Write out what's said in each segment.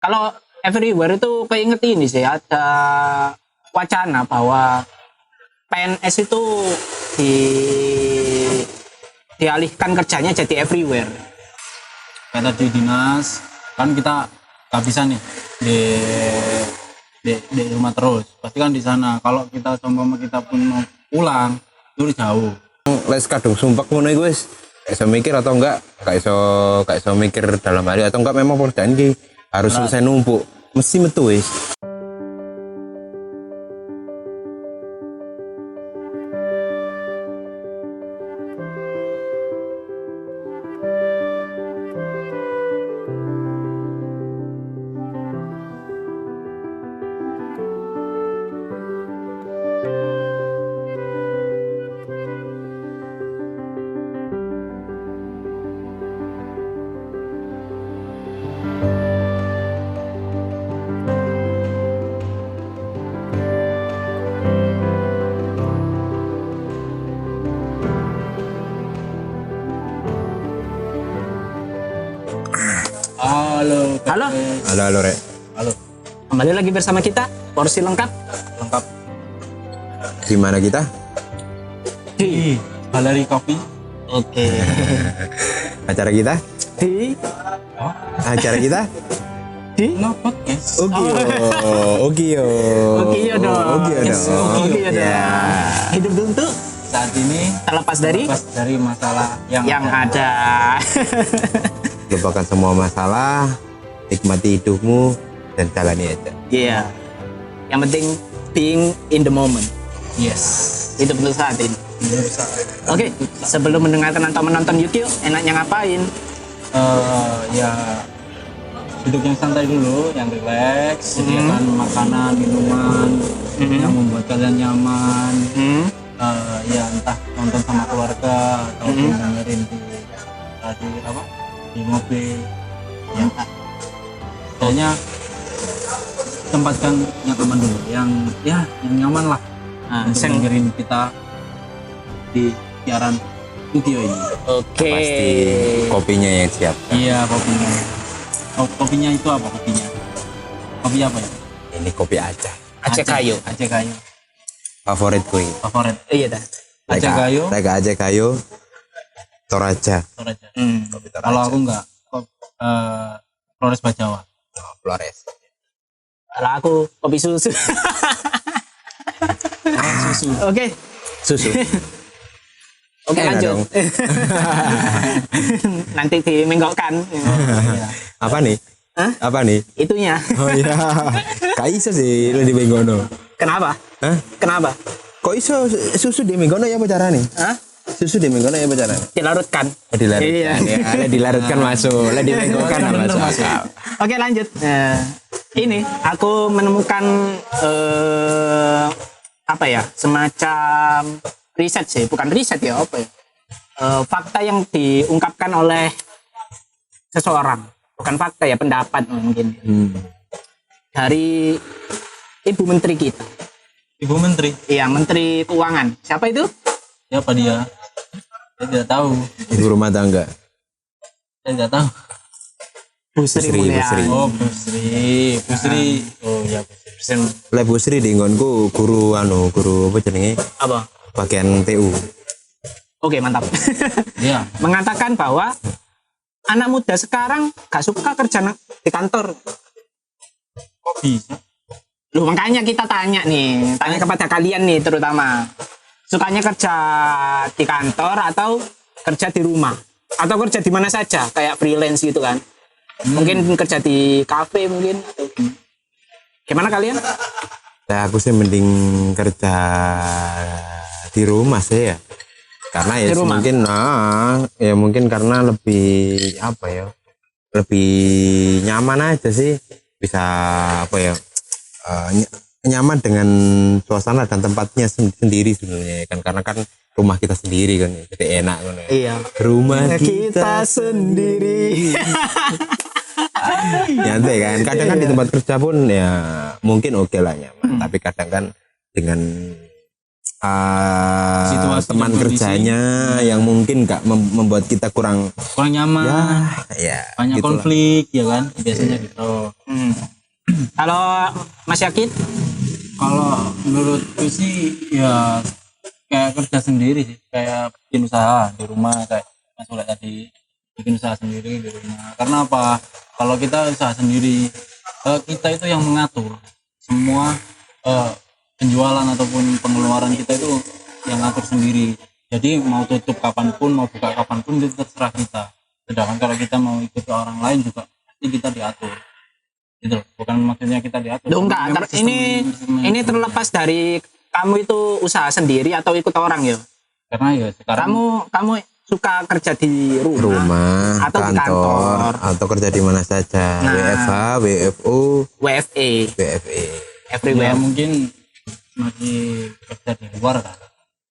Kalau everywhere itu keinget ini sih, ada wacana bahwa PNS itu di dialihkan kerjanya jadi everywhere. Kayak tadi dinas kan kita nggak bisa nih di rumah terus, pasti kan di sana. Kalau kita seumpama kita pun mau pulang itu jauh. Les kadung sumpah ngono iku wis iso mikir atau enggak, gak iso mikir dalam hari atau enggak memang pekerjaan iki harus selesai numpuk, mesti metu wis. Halo. Halo Rek. Halo. Kembali lagi bersama kita, porsi lengkap. Di mana kita? Di Galeri Kopi. Oke. Acara kita? Di Acara kita? di No podcast. Ogio dong. Yes, Ogio dong. Ya. Hidup untuk Saat ini terlepas dari masalah yang ada. Lupakan semua masalah, nikmati hidupmu dan jalani aja. Iya. Yang penting being in the moment. Yes. Hidup untuk saat ini. Oke, sebelum mendengarkan atau menonton YouTube, enaknya ngapain? Ya duduk yang santai dulu, yang relax, sediakan makanan, minuman yang membuat kalian nyaman. Ya entah nonton sama keluarga atau dengerin di mobil. Ya, pokoknya tempatkan yang aman dulu, yang nyaman lah. Untuk dengerin kita di siaran studio ini. Oke. Pasti kopinya yang siap. Iya, kopinya. Kopinya itu apa kopinya? Kopi apa ya? Ini kopi Aceh. Aceh kayu. Aceh kayu. Favoritku ini. Favorit. Iya dah. Aceh kayu. Aceh kayu. Toraja. Toraja. Kopi Toraja. Kalau aku enggak, Flores Bajawa. Oh, Flores. Kalau aku kopi susu. Susu. Oke. Susu. Oke, Enak lanjut. dong. Nanti dimenggokkan. Apa nih? Hah? Apa nih? Itunya. Oh iya. Kak iso sih lu di Menggono. Kenapa? Hah? Kenapa? Kok iso susu di Menggono ya apa carane? Hah? Susu di Menggono ya apa carane? Dilarutkan. Oh, dilarutkan. Iya. Ya, dilarutkan masuk. Lah dimenggokan masuk. Oke, lanjut. Ini aku menemukan apa ya? Semacam riset sih, bukan riset ya, apa ya? Fakta yang diungkapkan oleh seseorang, bukan fakta ya, pendapat mungkin. Dari Ibu Menteri kita. Ibu Menteri. Iya, Menteri Keuangan. Siapa itu? Siapa dia? Saya tidak tahu. Ibu rumah tangga. Saya tidak tahu. Bu Sri Mulyani. Oh, Bu Sri. Oh ya, Bu Sri. Lah Bu Sri di nggonku guru apa jenenge? Apa? Bagian TU. Oke, mantap. Iya. Mengatakan bahwa anak muda sekarang gak suka kerja di kantor. Kok bisa? Loh, makanya kita tanya kepada kalian nih terutama. Sukanya kerja di kantor atau kerja di rumah? Atau kerja di mana saja, kayak freelance gitu kan. Mungkin kerja di kafe mungkin. Gimana kalian? Nah, aku sih mending kerja di rumah sih ya. Karena ya mungkin karena lebih apa ya? Lebih nyaman aja sih. Bisa apa ya? Nyaman dengan suasana dan tempatnya sendiri sebenarnya kan, karena kan rumah kita sendiri kan, jadi enak kan. Iya. Rumah Kita sendiri. nyantai kan. Kadang kan di tempat kerja pun ya mungkin oke lah nyaman, tapi kadang kan dengan Situasi teman dan kondisi. kerjanya yang mungkin nggak membuat kita kurang nyaman, ya banyak gitulah. konflik ya kan, biasanya gitu. Kalau Mas Yakit, Kalau menurutku sih ya kayak kerja sendiri sih, kayak bikin usaha di rumah kayak Mas Ule tadi, bikin usaha sendiri di rumah. Karena apa? Kalau kita usaha sendiri, kita itu yang mengatur semua penjualan ataupun pengeluaran kita itu yang ngatur sendiri. Jadi mau tutup kapanpun, mau buka kapanpun itu terserah kita. Sedangkan kalau kita mau ikut ke orang lain juga pasti kita diatur. Gitu. Bukan maksudnya kita diatur. Loh, enggak, ini terlepas dari kamu itu usaha sendiri atau ikut orang ya. Karena ya sekarang Kamu suka kerja di rumah, atau di kantor atau kerja di mana saja, Nah. WFH, WFO, WFE, WFE. ya everywhere, mungkin masih kerja di luar kan,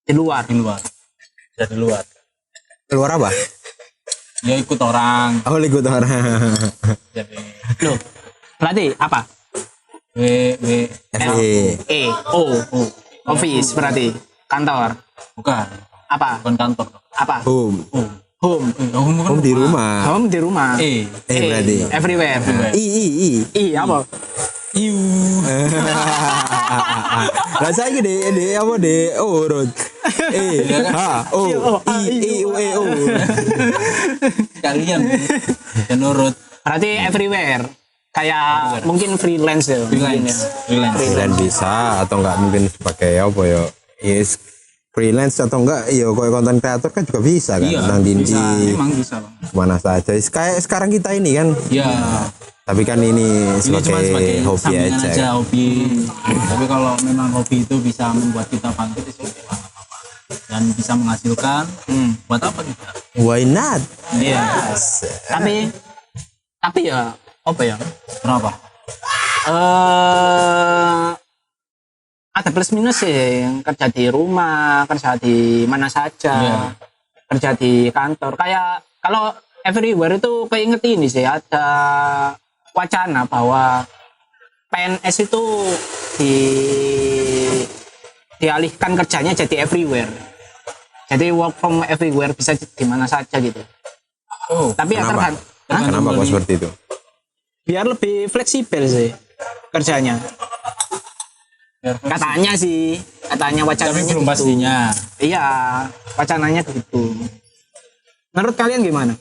di luar. kerja di luar Keluar apa? ya ikut orang, Oh, ikut orang. jadi Loh, berarti apa? W FE. Office berarti, kantor. bukan Apa? kantor, Apa? Home. Home. Home di rumah. Home di rumah. Berarti. Everywhere. I. Apa? iu Lah saya gede apa de urut. H O I U E O. kalian dan nurut Berarti everywhere. Kayak mungkin freelance ya. freelance Dan bisa atau enggak mungkin sebagai apa ya? Yes, freelance atau enggak ya kayak konten kreator kan juga bisa kan. iya Nang bisa, dindi emang bisa Bang. mana saja. Kayak sekarang kita ini kan. ya Tapi kan ini ini cuma sebagai hobi sampingan aja. aja hobi. Tapi kalau memang hobi itu bisa membuat kita bangkit itu nggak apa-apa dan bisa menghasilkan, buat apa kita? Why not? Iya. Tapi ya apa ya? Kenapa? Ada plus minus sih, kerja di rumah, kerja di mana saja, Iya. kerja di kantor. Kayak kalau everywhere itu keinget ini sih, ada wacana bahwa PNS itu dialihkan kerjanya jadi everywhere. Jadi work from everywhere, bisa di mana saja gitu. Oh, Tapi ya Kenapa? tergantung, Kenapa kok seperti itu? biar lebih fleksibel sih kerjanya. Katanya tapi wacananya belum gitu. pastinya. Iya, wacananya gitu. Menurut kalian gimana?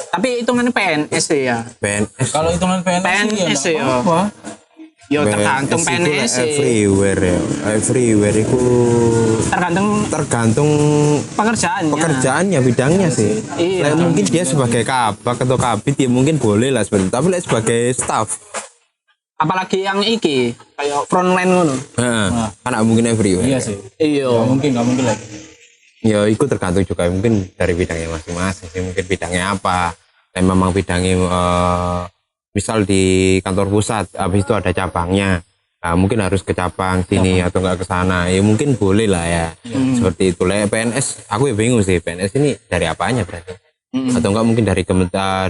Tapi hitungannya PNS sih ya. PNS. Kalau hitungan PNS, PNS sih ya nggak ya. apa-apa. Yo tergantung itu PNS sih. everywhere ya. Everywhere itu tergantung pekerjaannya, bidangnya sih. Iya. Lah, mungkin dia sebagai kabak atau kabit ya mungkin boleh lah sebenarnya. Tapi lah sebagai staff, Apalagi yang iki kayak frontline ngono. nah, kan nggak mungkin everywhere. Iya sih. Iya. Nggak mungkin lagi. Ya itu tergantung juga mungkin dari bidangnya masing-masing sih. Mungkin bidangnya apa. Dan memang bidangnya misal di kantor pusat, habis itu ada cabangnya. Nah, mungkin harus ke cabang sini atau enggak ke sana. Ya mungkin boleh lah ya. Seperti itu lah. PNS, aku ya bingung sih. PNS ini dari apanya berarti? Atau enggak mungkin dari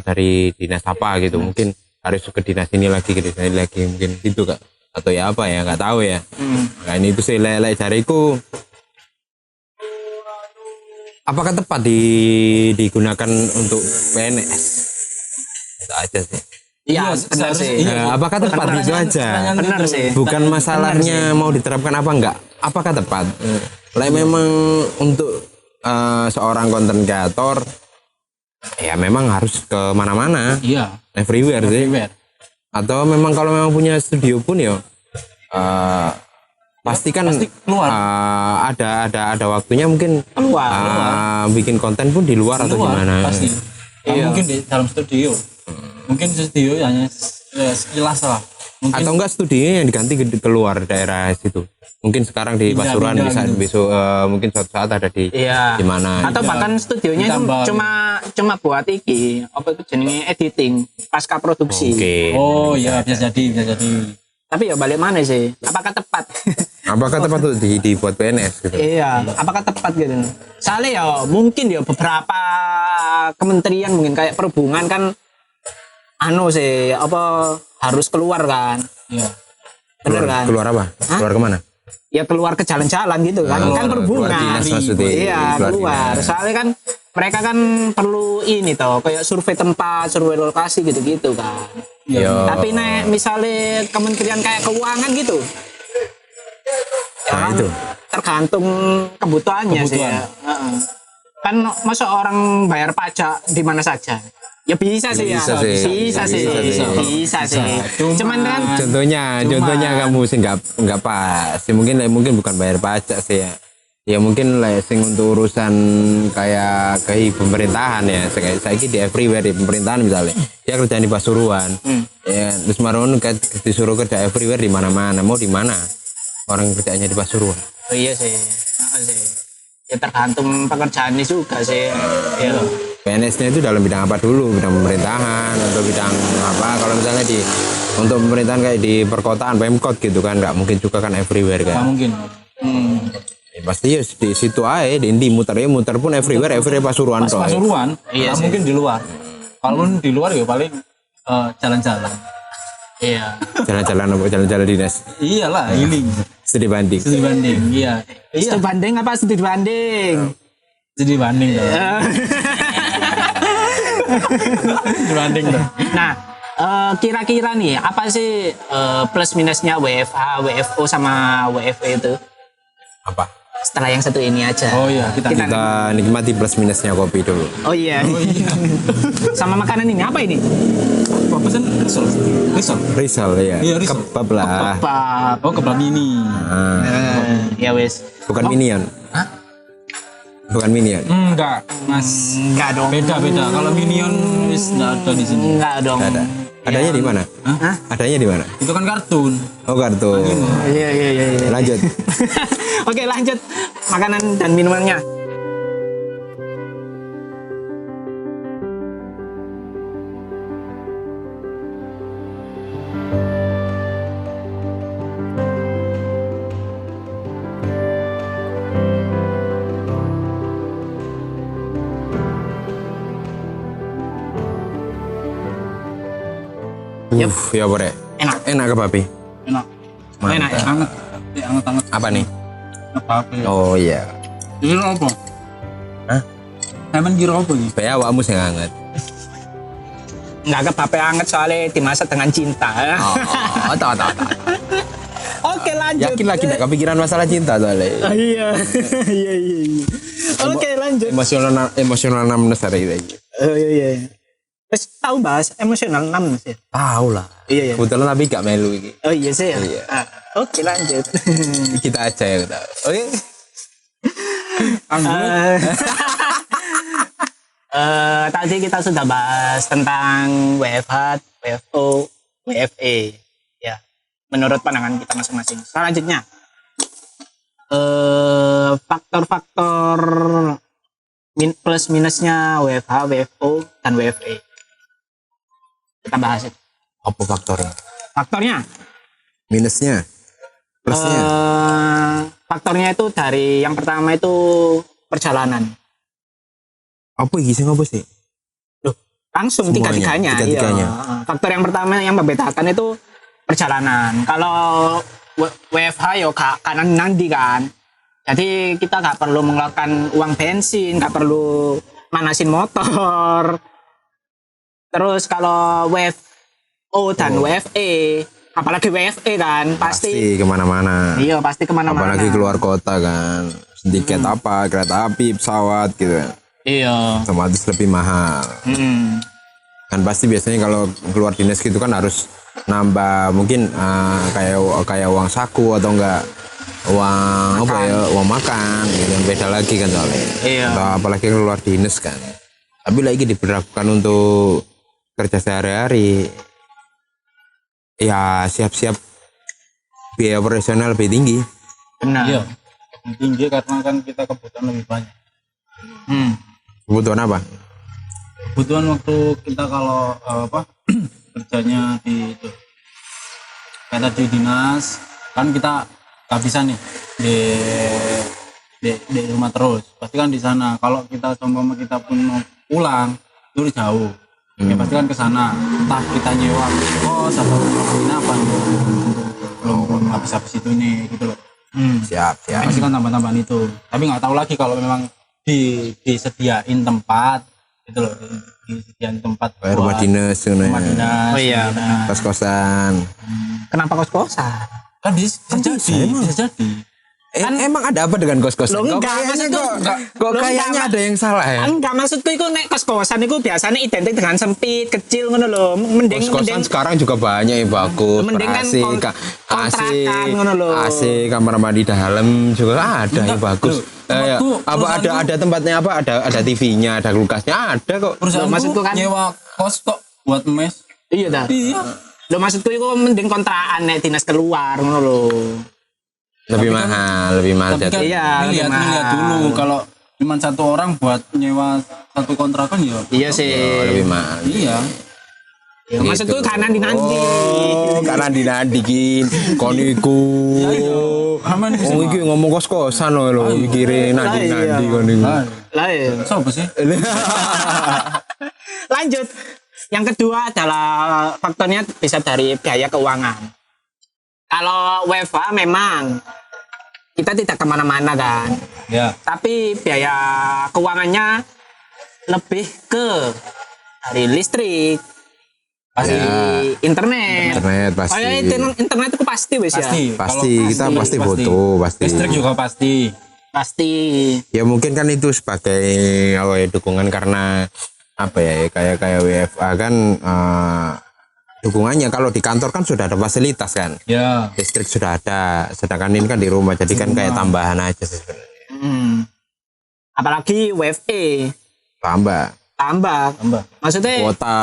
dari dinas apa gitu. Mungkin harus ke dinas ini lagi, ke dinas ini lagi. Mungkin gitu Kak. Atau ya apa ya, enggak tahu ya. Nah, ini itu sih lele jariku. Apakah tepat digunakan untuk PNS? Itu aja sih. Iya, Iya, benar seharusnya- sih. iya. Nah, apakah tepat Benar. itu aja? Benar sih. Bukan masalahnya mau diterapkan apa enggak. Apakah tepat? Lah memang untuk seorang konten kreator ya memang harus ke mana-mana, Iya. everywhere sih. Everywhere. Atau memang kalau memang punya studio pun ya pasti kan keluar. ada waktunya mungkin Keluar. bikin konten pun di luar atau Keluar, gimana. pasti. Nggak Iya. mungkin di dalam studio. Mungkin di studio hanya sekilas lah. Mungkin Atau enggak studionya yang diganti keluar daerah situ. Mungkin sekarang di Pindah- Pasuruan pindah bisa gitu. besok mungkin suatu saat ada di Iya. di mana. Atau bahkan studionya itu Ditambah. cuma buat iki, apa itu jenenge editing, pasca produksi. Oke. oh ya bisa jadi. Tapi ya balik mana sih? Apakah tepat? Apakah tepat tuh dibuat PNS gitu? Iya, apakah tepat gitu? Soalnya ya mungkin ya beberapa kementerian mungkin kayak perhubungan kan sih apa harus keluar kan? Iya. Bener kan? Keluar apa? Keluar kemana? ya keluar ke jalan-jalan gitu kan. Kan keluar berhubungan. dinas maksudnya. Iya, keluar. dinas. Soalnya kan mereka kan perlu ini toh, kayak survei tempat, survei lokasi gitu-gitu kan. Yo. Tapi nek misalnya kementerian kayak keuangan gitu. Ya Nah, kan itu. tergantung kebutuhannya sih Kebutuhan. ya. Heeh. Kan masa orang bayar pajak di mana saja. Ya bisa sih ya. Bisa sih. Bisa sih. Bisa sih. Cuman kan Contohnya kamu sih nggak pas. Ya, mungkin bukan bayar pajak sih ya. Ya mungkin lah sing untuk urusan kayak pemerintahan ya. Kayak saya di everywhere di pemerintahan misalnya. Dia kerja di Pasuruan. Ya, terus Maron disuruh kerja everywhere di mana-mana. Mau di mana? Orang kerjanya di Pasuruan. oh iya sih. Heeh sih. Ya tergantung pekerjaannya juga sih. Ya. PNS-nya itu dalam bidang apa dulu? Bidang pemerintahan atau bidang apa? Kalau misalnya untuk pemerintahan kayak di perkotaan Pemkot gitu kan nggak mungkin juga kan everywhere Nggak kan. mungkin. Ya, pasti ya di situ aja di muter pun everywhere Pasuruan toh. Pasuruan, Iya nggak sih. mungkin di luar. Kalaupun di luar ya paling jalan-jalan. Iya. Jalan-jalan dinas. Iyalah, healing. Studi banding. Studi banding, iya. Studi banding apa studi banding? Studi banding dong. Studi banding dong. Nah, kira-kira nih apa sih plus minusnya WFH, WFO sama WFE itu? Apa? Setelah yang satu ini aja. Oh iya, kita Kita nikmati plus minusnya kopi dulu. Oh iya. Sama makanan ini apa ini? apa pesan risol. Risol. Risol ya. Iya, risol. Kebab lah. Kebab. Oh, kebab ini. Ah, Ya wes. bukan minion. Hah? Bukan minion. Enggak, Mas. Enggak dong. Beda. Kalau Minion wis enggak ada di sini. Enggak dong. Ada. Adanya di mana? Hah? Adanya di mana? Itu kan kartun. Oh kartu. Iya. Lanjut. Oke, lanjut. Makanan dan minumannya. Ya boleh. Enak. Enak ke papi? Enak. Enak ya. Anget. Anget. Apa nih? Apa ya? Oh iya. Kira apa? Hah? Emang kira apa nih? Supaya awakmu sing hangat. Enggak kepape anget soalnya dimasak dengan cinta. Oh, tahu. Oke, lanjut. Yakin lagi gak kepikiran masalah cinta soalnya. Ah, iya. Iya. Oke, lanjut. Emosional namnes hari ini. Oh iya. Terus tahu bahas emosional 6 Mas ya? Tahu lah. Iya. Kebetulan tapi gak melu ini. Oh iya sih ya. Iya. Oke, lanjut. Kita aja yang tahu. Oke. Tadi kita sudah bahas tentang WFH, WFO, WFE. Ya, menurut pandangan kita masing-masing. Selanjutnya, faktor-faktor plus minusnya WFH, WFO, dan WFE. Kita bahas itu. Apa faktornya? Faktornya, Minusnya? Plusnya? faktornya itu dari yang pertama itu perjalanan. Apa iki sing apa sih? Langsung Semuanya, tiga-tiganya. tiga-tiganya. Iya. Faktor yang pertama yang membedakan itu perjalanan. Kalau WFH yo kanan nanti kan. Jadi kita nggak perlu mengeluarkan uang bensin, nggak perlu manasin motor. Terus kalau WFO dan WFE, apalagi WFE kan Pasti kemana-mana. iya pasti kemana-mana. Apalagi keluar kota kan. Tiket apa, kereta api, pesawat gitu kan. Iya. Otomatis lebih mahal. Kan pasti biasanya kalau keluar dinas gitu kan harus nambah mungkin kayak uang saku atau enggak uang apa ya, uang makan gitu kan, beda lagi kan soalnya. Iya. Atau apalagi keluar dinas kan. Tapi lagi diberlakukan untuk kerja sehari-hari. Ya siap-siap biaya operasional lebih tinggi. Benar. Iya. Tinggi karena kan kita kebutuhan lebih banyak. Kebutuhan apa? Kebutuhan waktu kita kalau kerjanya di itu kayak tadi dinas kan kita nggak bisa nih di rumah terus, pasti kan di sana. Kalau kita contohnya kita pun mau pulang itu jauh, ya pasti kan ke sana, entah kita nyewa kos atau apa gitu, belum habis itu nih gitu loh. siap. Pasti kan tambahan-tambahan itu. Tapi nggak tahu lagi kalau memang disediain tempat gitu loh, disediain tempat Kayak rumah dinas rumah dinas. Oh iya, dinas. kos-kosan. Kenapa kos-kosan? Kan bisa jadi. Emang ada apa dengan kos-kosan? Loh, Kok enggak, kayaknya maksudku kok kayaknya ada yang salah ya? Enggak, maksudku itu nek kos-kosan itu biasanya identik dengan sempit, kecil ngono lho. Mending Kos-kosan sekarang juga banyak yang bagus, Mending kan AC, kontrakan ngono lho. AC, kamar mandi dalam juga ada yang bagus. Ada tempatnya apa? Ada TV-nya, ada kulkasnya, ada kok. Perusahaan maksudku kan nyewa kos kok buat mes. Iya dah. Iya. Lho maksudku itu mending kontrakan nek dinas keluar ngono lho. Lebih mahal Tapi kan Iya, lihat dulu kalau cuma satu orang buat nyewa satu kontrakan ya. Iya sih. lebih mahal. Iya. Ya, maksudku kanan di nanti. Oh, karena dinandikin koniku. Aman bisa. Oh, iki ngomong kos-kosan lho, mikirin nandi-nandi koniku. Lah ya. Sopo sih? Lanjut. Yang kedua adalah faktornya bisa dari biaya keuangan. Kalau WFA memang kita tidak kemana-mana kan, Ya. tapi biaya keuangannya lebih ke dari listrik, pasti internet. Internet pasti. Oh ya, internet itu pasti wes ya. Pasti, kita pasti butuh, pasti. Listrik juga pasti. Pasti. Ya mungkin kan itu sebagai dukungan karena apa ya, kayak WFA kan dukungannya. Kalau di kantor kan sudah ada fasilitas kan, Ya. listrik sudah ada, sedangkan ini kan di rumah jadi kan kayak tambahan aja sih sebenarnya. Apalagi WFE Tambah tambah. Maksudnya kuota.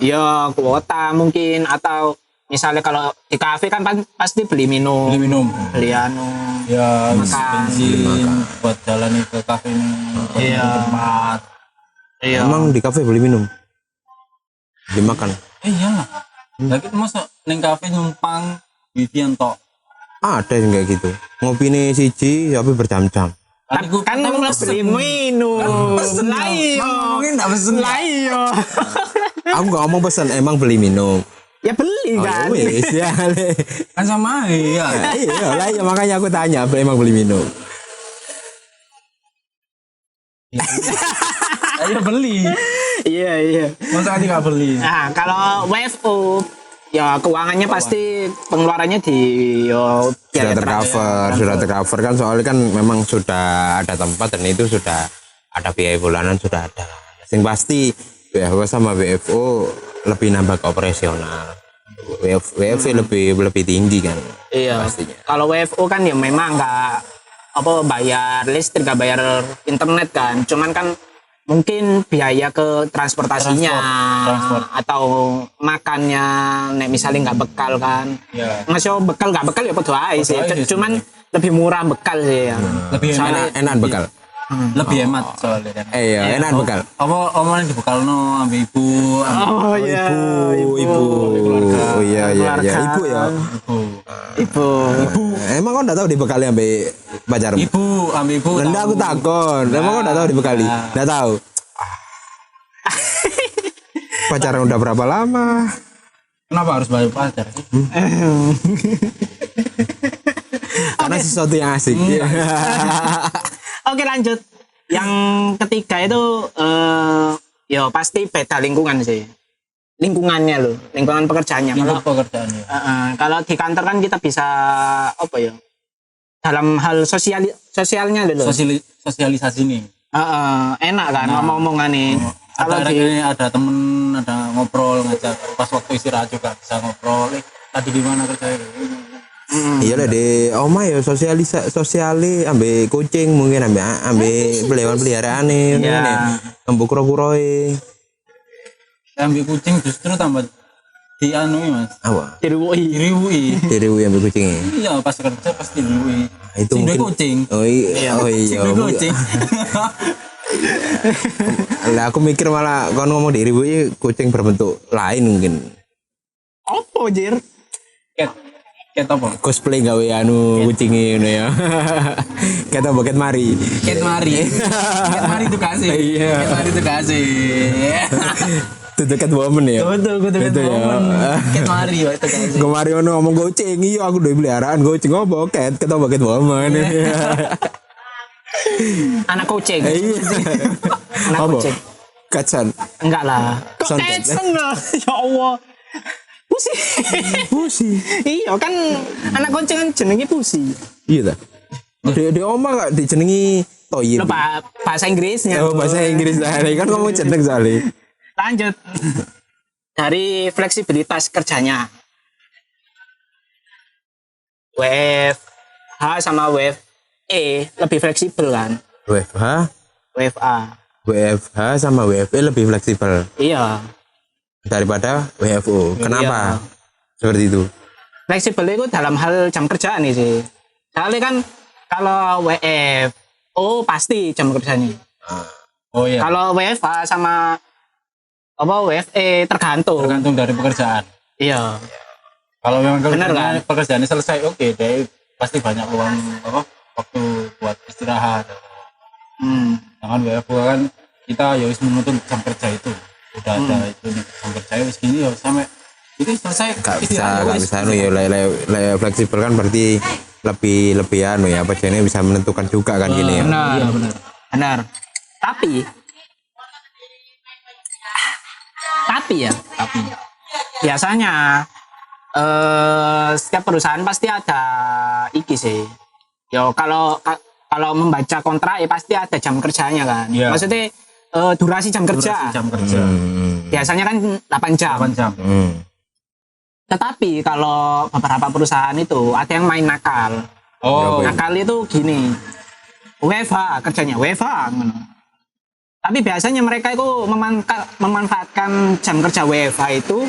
ya kuota mungkin, atau misalnya kalau di kafe kan pasti beli minum, beli anu. Ya, Makan. bensin buat jalan ke kafe ini. Iya. Tempat. Iya. Emang di kafe beli minum, dimakan? Iyalah. Lagi masa neng kafe numpang wifi tok. Ada yang kayak gitu, ngopi nih siji tapi berjam-jam. Kan beli minum. Lah iya. Ngomongin enggak pesen. Lah iya. Aku nggak ngomong pesan, emang beli minum. Ya beli kan. Wis ya. Kan sama ya. Iya lah, ya makanya aku tanya emang beli minum. Ayo beli. Iya. Masa tidak beli? Nah, kalau WFO ya keuangannya pasti pengeluarannya di Sudah tercover kan, soalnya kan memang sudah ada tempat dan itu sudah ada biaya bulanan, sudah ada. Yang pasti WFO sama WFO lebih nambah ke operasional. WFO lebih tinggi kan. Iya. Pastinya. Kalau WFO kan ya memang nggak bayar listrik, nggak bayar internet kan. Cuman kan mungkin biaya ke transportasinya Transport. atau makannya, nek misalnya nggak bekal kan. Ya. Masih bekal nggak bekal ya padha ae sih. Padha ae sih Cuman lebih murah bekal sih ya. Lebih Enak bekal. Lebih hemat soalnya kan. Iya, enak bekal. Apa omongan dibekalno ambil ibu, Oh iya. Ibu. Oh iya. Ibu ya. Ibu. Emang kau enggak tahu dibekali sampai pacarmu? Ibu, ambil ibu. Enggak, aku takon. Emang kau enggak tahu dibekali? Enggak tahu. Pacaran udah berapa lama? Kenapa harus bayar pacar sih? Karena sesuatu yang asik. Oke lanjut. Yang ketiga itu ya pasti beda lingkungan sih. Lingkungannya loh, lingkungan pekerjaannya. Lingkup pekerjaannya. Kalau di kantor kan kita bisa apa ya? Dalam hal sosialnya loh. Sosialisasi nih. Enak kan ngomong-ngomongan nih. Kalau Ada temen, ada ngobrol, ngajak pas waktu istirahat juga bisa ngobrol. Tadi gimana kerjanya? Iya lah di oma ya sosiali ambil kucing mungkin ambil peliharaan peliharaan nih, ambil kuro-kuroi. Ambil kucing justru tambah dianui mas. Apa? Diriwui. Ambil kucingnya. Iya pas kerja pasti diriwui. Itu Sing duwe mungkin. kucing. Oh iya. Sing duwe kucing. Lah aku mikir malah kau ngomong diriwui kucing berbentuk lain mungkin. Apa jir? Ket apa? Cosplay gawe anu kucingnya ngono ya. Kata buket mari. Ket mari. Ket mari itu kasih. Iya. Ket mari itu kasih. Itu Catwoman ya. Betul, Itu ya. Cat Mario itu guys. Kemarin ono ngomong goceng, iya aku udah peliharaan goceng apa cat ketemu Catwoman. Anak kucing. Iya. Anak Apa? kucing. Kacan. Enggak lah. Kok Sontet. keceng lah. Ya Allah. Pusi. Pusi. Iya kan anak kucing kan jenenge Pusi. Iya ta. Di oma gak dijenengi Toyib. Lo bahasa Inggrisnya. Oh, bahasa Inggris lah. Kan ngomong jeneng soalnya. Lanjut. Dari fleksibilitas kerjanya. WFH sama WFE lebih fleksibel kan? WFH, WFA. WFH sama WFE lebih fleksibel Iya. daripada WFO. Kenapa? Seperti itu. Fleksibel itu dalam hal jam kerja nih sih. Soalnya kan kalau WFO pasti jam kerjanya. Oh iya. Kalau WFA sama apa WFE tergantung. Tergantung dari pekerjaan. Iya. Kalau memang Bener, kan? pekerjaannya selesai, oke, deh pasti banyak uang waktu buat istirahat. Jangan WFO kan kita ya wis menuntut jam kerja itu. Udah ada itu nih, jam kerja wis gini ya sampai itu selesai. Gak bisa anu ya le fleksibel kan berarti lebih anu ya apa jadinya bisa menentukan juga kan gini ya. Benar. Iya benar. Benar. Tapi biasanya setiap perusahaan pasti ada iki sih. Yo kalau membaca kontrak ya pasti ada jam kerjanya kan. Iya. Maksudnya durasi jam kerja. Jam kerja. Biasanya kan 8 jam. 8 jam. Tetapi kalau beberapa perusahaan itu ada yang main nakal. Oh, Nakal itu gini. WFH kerjanya WFH. Tapi biasanya mereka itu memanfaatkan jam kerja WFH itu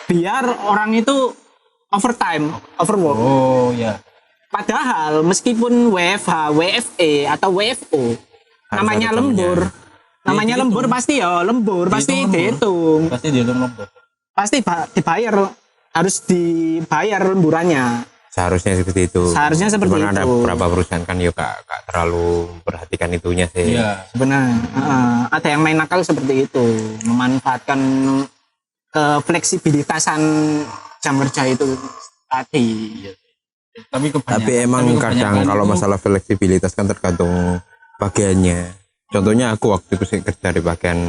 biar orang itu overwork. oh ya. Padahal meskipun WFH, WFE atau WFO namanya ada lembur. Namanya Dihitung. lembur pasti ya lembur, pasti Dihitung lembur. dihitung. Pasti dihitung lembur. Pasti harus dibayar lemburannya. Seharusnya seperti itu. Seharusnya seperti Cuman ada itu. beberapa perusahaan kan ya gak terlalu perhatikan itunya sih. Iya. Sebenarnya ada yang main nakal seperti itu, memanfaatkan kefleksibilitasan jam kerja itu tadi. Tapi emang kadang kalau masalah fleksibilitas kan tergantung bagiannya. Contohnya aku waktu itu kerja di bagian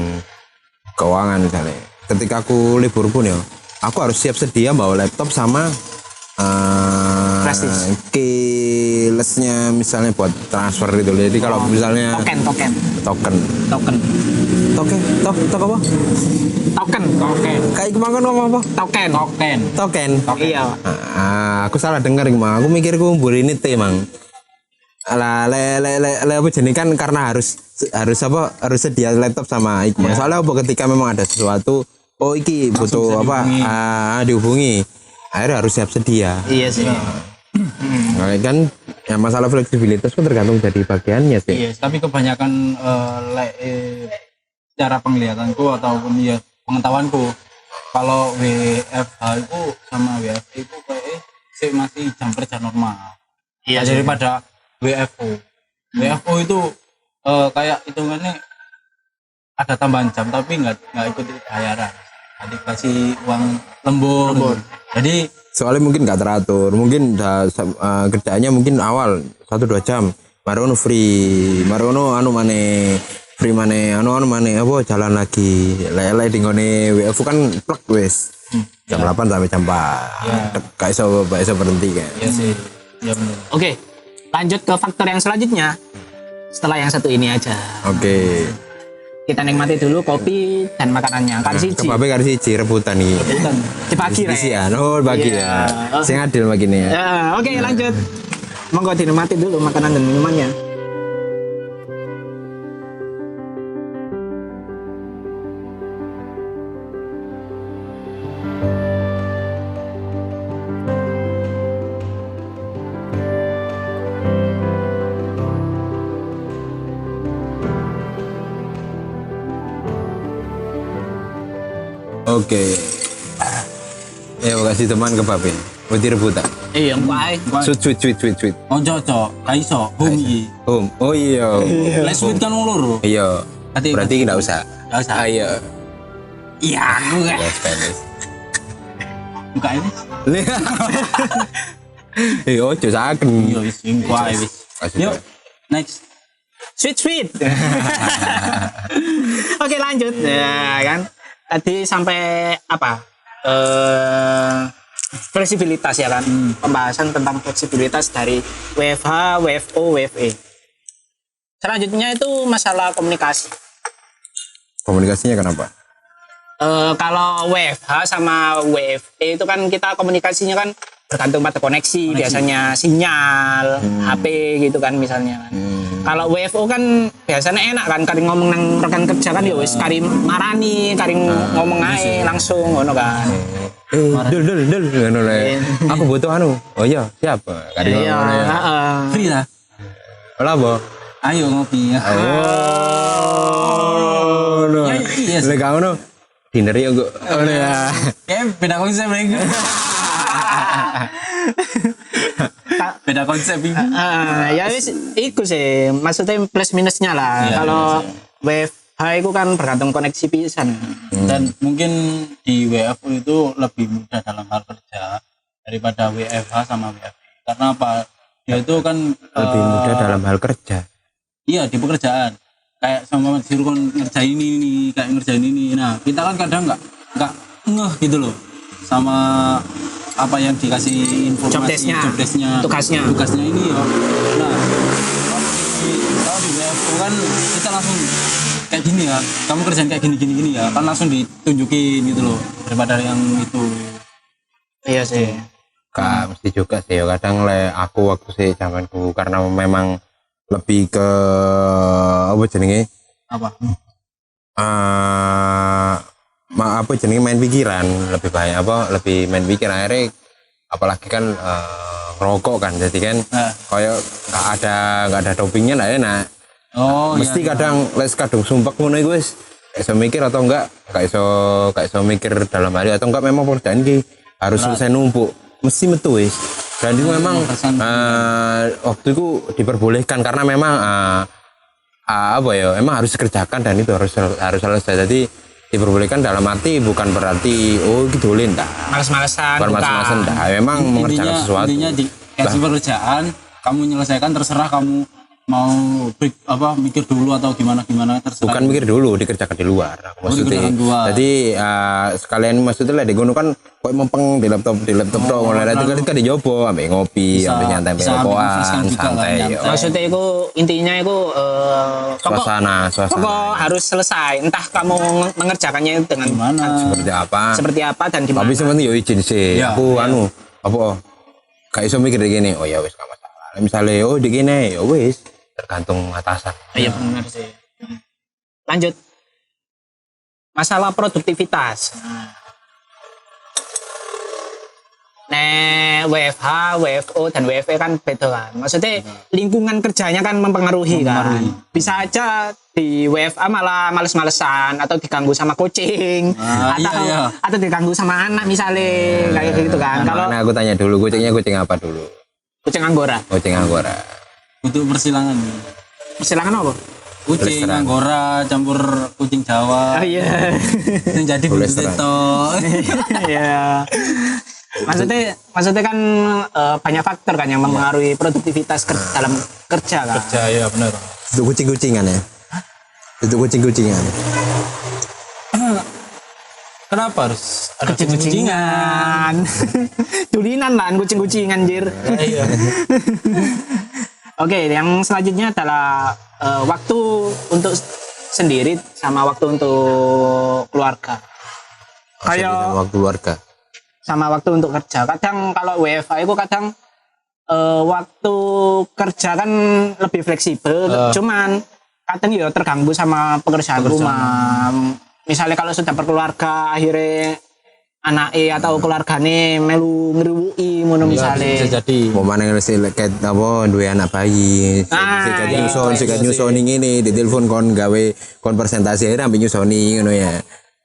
keuangan misalnya. Ketika aku libur pun ya, aku harus siap sedia bawa laptop sama keylessnya misalnya buat transfer gitu. Jadi kalau misalnya Token. token apa? Token. Kayak kemarin ngomong apa? Token. Iya. Aku salah dengar gimana? Aku mikir aku mburi ini teh mang. Lah apa jenis kan karena harus sedia laptop sama iku. Soalnya apa ketika memang ada sesuatu iki butuh apa dihubungi. Akhirnya harus siap sedia. Iya sih. Nah, kan ya masalah fleksibilitas kan tergantung dari bagiannya sih. Iya, tapi kebanyakan secara penglihatanku ataupun ya pengetahuanku kalau WFH itu sama WFH itu kayak masih jam kerja normal. Iya Nah, daripada WFO. WFO itu kayak hitungannya ada tambahan jam tapi nggak ikut bayaran. Nanti kasih uang lembur. Gitu. Jadi Soalnya mungkin nggak teratur, mungkin kerjaannya mungkin awal 1-2 jam, marono free, marono free mane apa jalan lagi, lele di ngone WFO kan plek wes jam 8 sampai jam 4, kayak iso berhenti kan. iya sih, iya benar. Oke, lanjut ke faktor yang selanjutnya. Setelah yang satu ini aja. Oke. Kita nikmati dulu kopi dan makanannya. Kan siji. Kebabe karo siji rebutan iki. Dibagi Isian, oh bagi Iya. ya. Sing adil begini ya. Ya, oke lanjut. Monggo dinikmati dulu makanan dan minumannya. Oke. Ya makasih teman kebabe. Wedi rebutan. Iya, baik. Sweet. Oh cocok, kayak iso, home iki. Oh iya. Les sweet kan wong loro. Iya. Berarti enggak usah. Enggak usah. Ayo. Iya, aku kan. Ya Spanish. Buka ini. Ojo saken. Iya wis engko ae wis. Yuk, next. Sweet. Oke, lanjut. Ya kan. Tadi sampai apa? Fleksibilitas ya kan. Pembahasan tentang fleksibilitas dari WFH, WFO, WFE. Selanjutnya itu masalah komunikasi. Komunikasinya kenapa? Kalau WFH sama WFE itu kan kita komunikasinya kan bergantung pada koneksi. Biasanya sinyal, HP gitu kan misalnya kan. Kalau WFO kan biasanya enak kan, kari ngomong nang rekan kerja kan ya wis kari marani, kari ngomong ae langsung ngono kan. Dul ngono le. Aku butuh anu. Oh iya, siap. Kari Iya, ngono ya. heeh. Free lah. Lah apa? Ayo ngopi ya. Oh, no. Iya sih. Lek ngono. Dinner ya kok. Ngono ya. Kayak beda konsep mereka. Beda konsep ini. Ya wis iku sih, maksudnya plus minusnya lah. Iya, Kalau WFH itu kan bergantung koneksi pisan. Dan mungkin di WFO itu lebih mudah dalam hal kerja daripada WFH sama WFH. Karena apa? Dia itu kan Lebih mudah dalam hal kerja. iya di pekerjaan. Kayak sama disuruh kan ngerjain ini, kayak ngerjain ini. Nah, kita kan kadang nggak ngeh gitu loh sama apa yang dikasih informasi, Job desk-nya, tugasnya ini ya. Nah, kalau di WFO kan kita langsung kayak gini ya, kamu kerjain kayak gini ya, kan langsung ditunjukin gitu loh daripada yang itu. Iya sih. Kak mesti juga sih ya, kadang le aku waktu sih zamanku karena memang lebih ke apa jenenge Apa? apa jenenge main pikiran, lebih banyak apa lebih main pikiran akhirnya apalagi kan ngerokok kan, jadi kan kayak nggak ada dopingnya lah enak. Oh Mesti iya, kadang les kadung sumpek ngono iku wis gak iso mikir atau enggak gak iso mikir dalam hari atau enggak memang pekerjaan iki harus selesai numpuk mesti metu wis. Dan itu memang waktu itu diperbolehkan karena memang apa ya emang harus dikerjakan dan itu harus selesai. Jadi diperbolehkan dalam arti bukan berarti oh gitu dolin dah. Males-malesan. Bukan males-malesan dah. Memang mengerjakan sesuatu. Intinya di kasih pekerjaan, kamu menyelesaikan terserah kamu mau mikir dulu atau gimana terserah. Bukan mikir dulu, dikerjakan di luar. Maksudnya. Jadi sekalian maksudnya lah di gunung kan kok mempeng di laptop tok mulai itu kan dijopo ambil ngopi, ambil nyantai rokokan, santai. Maksudnya itu intinya itu Suasana. pokok harus selesai. Entah kamu mengerjakannya dengan Gimana? seperti apa dan di mana. Tapi sebenarnya yo izin sih. Aku kayak iso mikir gini, oh ya wis gak masalah. Misalnya oh di gini, ya wis tergantung atasan. Iya benar sih. Lanjut. Masalah produktivitas. WFH, WFO dan WFE kan beda kan. Maksudnya lingkungan kerjanya kan mempengaruhi kan. Bisa aja di WFA malah males-malesan atau diganggu sama kucing atau diganggu sama anak misalnya kayak gitu kan. Kalau aku tanya dulu kucingnya kucing apa dulu? Kucing Anggora. Kucing Anggora. Untuk persilangan. Persilangan apa? Kucing Anggora campur kucing Jawa. Oh iya. Yang jadi begitu. Iya. Maksudnya kan banyak faktor kan yang mempengaruhi produktivitas dalam kerja kan. Kerja ya benar. Itu kucing-kucingan ya. Itu kucing-kucingan. Kenapa harus ada kucing-kucingan? Tulinan lah kucing-kucingan anjir. Iya. Oke, yang selanjutnya adalah waktu untuk sendiri sama waktu untuk keluarga. Kayak waktu keluarga. Sama waktu untuk kerja. Kadang kalau WFH itu kadang waktu kerja kan lebih fleksibel, cuman kadang ya terganggu sama pekerjaan rumah. Misalnya kalau sudah berkeluarga akhirnya anaknya atau keluargane melu ngruwuki ngono misalnya. Bisa jadi. Momane kayak apa duwe anak bayi. Sikat nyusoni ngene, ditelepon kon gawe kon presentasi akhirnya ambil nyusoni ngono ya.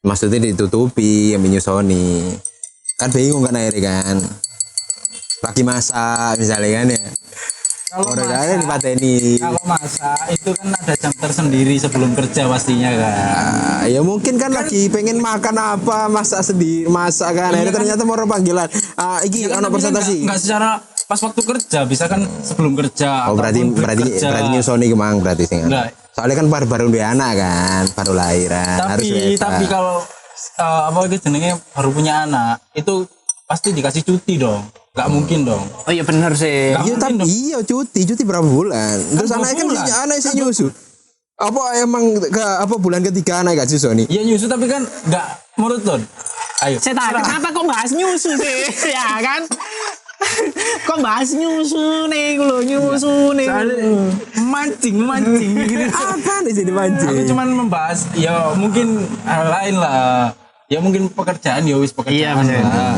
Maksudnya ditutupi ambil nyusoni. Kan bingung kan akhirnya kan. Lagi masak misalnya kan ya. Kalau Orang masak, kalian dipateni. kalau masak itu kan ada jam tersendiri sebelum kerja pastinya kan. Ya mungkin kan lagi pengen makan apa, masak sendiri, masak kan. Akhirnya ternyata mau panggilan. Iki Ya ono kan, tapi kan presentasi. nggak secara pas waktu kerja, bisa kan sebelum kerja. Oh berarti ataupun berarti kerja. berarti nyusoni kemang berarti sing. Enggak. Soalnya kan baru dua anak kan, baru lahiran. Harus Tapi WFH. tapi kalau apa itu jenenge baru punya anak, itu pasti dikasih cuti dong. Nggak mungkin dong. Oh iya bener sih. Nggak Iya mungkin tapi dong. iya cuti berapa bulan? Terus 2 anaknya kan bulan. anak sih nyusu. Apa emang apa bulan ketiga anak gak nyusu nih? Iya nyusu tapi kan nggak monoton. Ayo. Saya tanya kenapa kok bahas nyusu sih? Ya kan? Kok bahas nyusu nih, lo nyusu nih. Mancing gitu. Apa nih sih dipancing? Aku cuman membahas ya mungkin hal lain lah. Ya mungkin pekerjaan ya wis Iya pekerjaan bener. lah.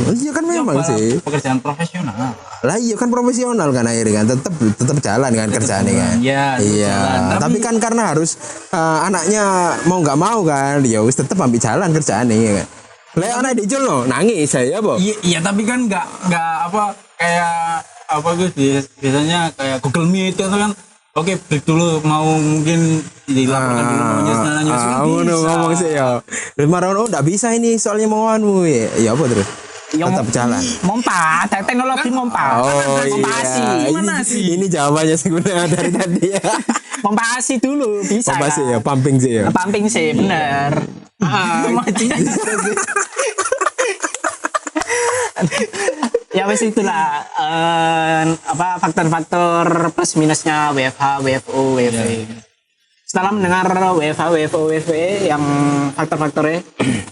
Iya kan memang Apa, sih. pekerjaan profesional. Lah iya kan profesional kan akhirnya kan tetap jalan kan kerjaannya kan. Iya, tetep Iya. jalan. Tapi kan karena harus anaknya mau nggak mau kan, ya wis tetap ambil jalan kerjaannya ya kan. Lah anak dijol no, nangis saya apa? Iya tapi kan nggak apa kayak apa gitu biasanya kayak Google Meet itu kan. Oke, break dulu, mau mungkin dilaporkan dulu maunya sana nyusul Ngono ngomong sih ya. Terus Marono enggak bisa ini soalnya mau anu ya. Ya apa terus? Tetap jalan. Mompa, teknologi mompa. Mompasi. Gimana sih? Ini jawabannya sebenarnya dari tadi ya. Mompasi dulu bisa. Apa sih kan? ya? Pumping sih ya. Pumping sih, bener. Ya wes itulah apa faktor-faktor plus minusnya WFH, WFO, WFE. Setelah mendengar WFH, WFO, WFE yang faktor-faktornya,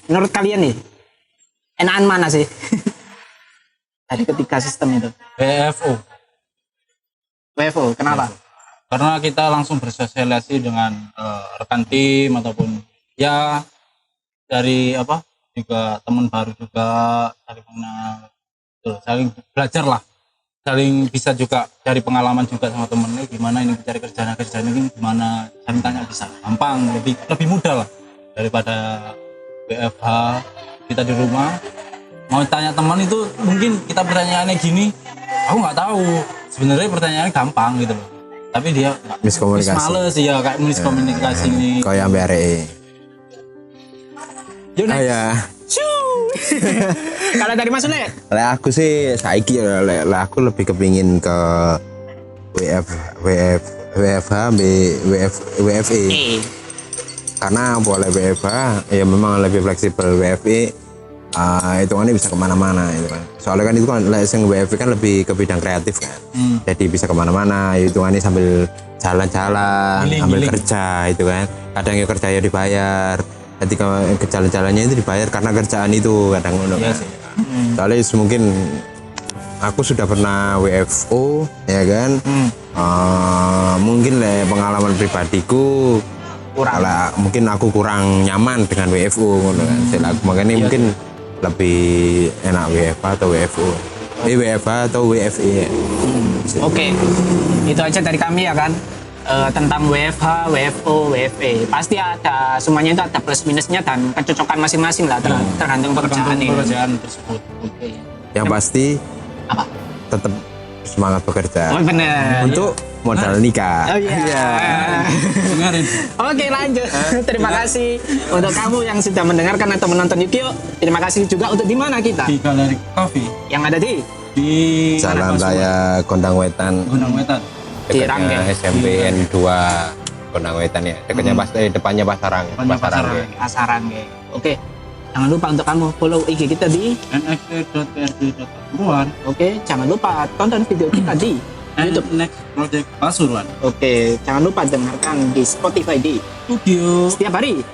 menurut kalian nih enakan mana sih dari ketiga sistem itu? BFO. WFO, kenapa? Karena kita langsung bersosialisasi dengan rekan tim ataupun ya dari apa juga teman baru juga saling mengenal, saling belajar lah, saling bisa juga cari pengalaman juga sama temennya gimana ini cari kerjaan ini gimana, saling tanya bisa gampang, lebih mudah lah daripada WFH kita di rumah mau tanya teman itu mungkin kita pertanyaannya gini aku nggak tahu sebenarnya pertanyaannya gampang gitu loh tapi dia Miskomunikasi. males ya kayak miskomunikasi ini. Kau yang BRE. Yuk, next. Ya. Kalau dari Mas Ule? Lah aku sih saiki ya, lah aku lebih kepingin ke WFH, WFE. Karena boleh WFH ya memang lebih fleksibel. WFE hitungannya bisa kemana-mana itu kan. Soalnya kan itu kan lesson WFE kan lebih ke bidang kreatif kan. Jadi bisa kemana-mana. Hitungannya sambil jalan-jalan, ambil kerja itu kan. Kadang ya kerja ya dibayar. Ketika jalan-jalannya itu dibayar karena kerjaan itu kadang ngono kan. Soalnya mungkin aku sudah pernah WFO ya kan. Mungkin lah pengalaman pribadiku mungkin aku kurang nyaman dengan WFO ngono kan. Makanya mungkin lebih enak WFH atau WFO. WFH atau WFE. Oke. Itu aja dari kami ya kan. Tentang WFH, WFO, WFE. Pasti ada, semuanya itu ada plus minusnya dan kecocokan masing-masing lah tergantung pekerjaan tersebut. Oke. Yang pasti Apa? tetap semangat bekerja. Oh bener. Untuk modal nikah. Oh iya. Dengerin. Oke lanjut. Terima kasih untuk kamu yang sudah mendengarkan atau menonton Yukio. Terima kasih juga untuk di mana kita? Di Galeri Coffee Yang ada di Jalan Raya Kondang Wetan. Gunung Wetan. Di Dekatnya Rangge. SMPN 2 Kondang Wetan ya. Dekatnya depannya Pasaran. Pasaran. Oke. Jangan lupa untuk kamu follow IG kita di nxt.prd.pasuruan. Oke, jangan lupa tonton video kita di YouTube. Next Project Pasuruan. Oke, jangan lupa dengarkan di Spotify di Studio setiap hari.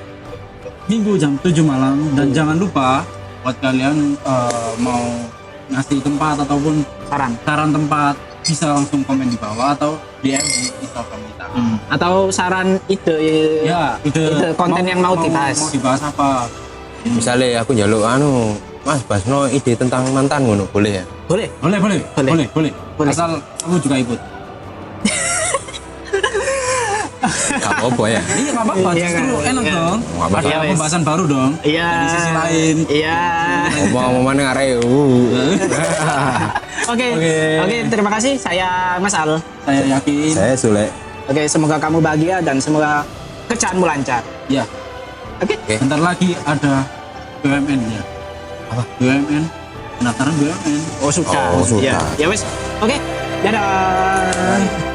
Minggu jam 7 malam dan jangan lupa buat kalian mau ngasih tempat ataupun saran tempat bisa langsung komen di bawah atau DM di Instagram kita. Atau saran ide ide konten yang mau dibahas. Mau dibahas apa? Misalnya aku njaluk Mas Basno ide tentang mantan ngono boleh ya? Boleh. Boleh. Asal kamu juga ikut. Gak apa-apa ya. Iya nggak apa-apa, Iya, justru kan? enak Iya. dong. Nggak apa-apa. Ada Iya, wes. pembahasan baru dong. Iya. Dari sisi lain. Iya. Ngomong-ngomong ngarep. Oke. Oke. Oke, terima kasih. Saya Mas Al. Saya yakin. Saya Sule. Oke, semoga kamu bahagia dan semoga kerjaanmu lancar. Ya, Oke. Oke. bentar lagi ada BUMN ya. Apa? BUMN. Pendaftaran BUMN. Oh, sudah. Oh, sudah. Ya, ya wes. Oke. Dadah.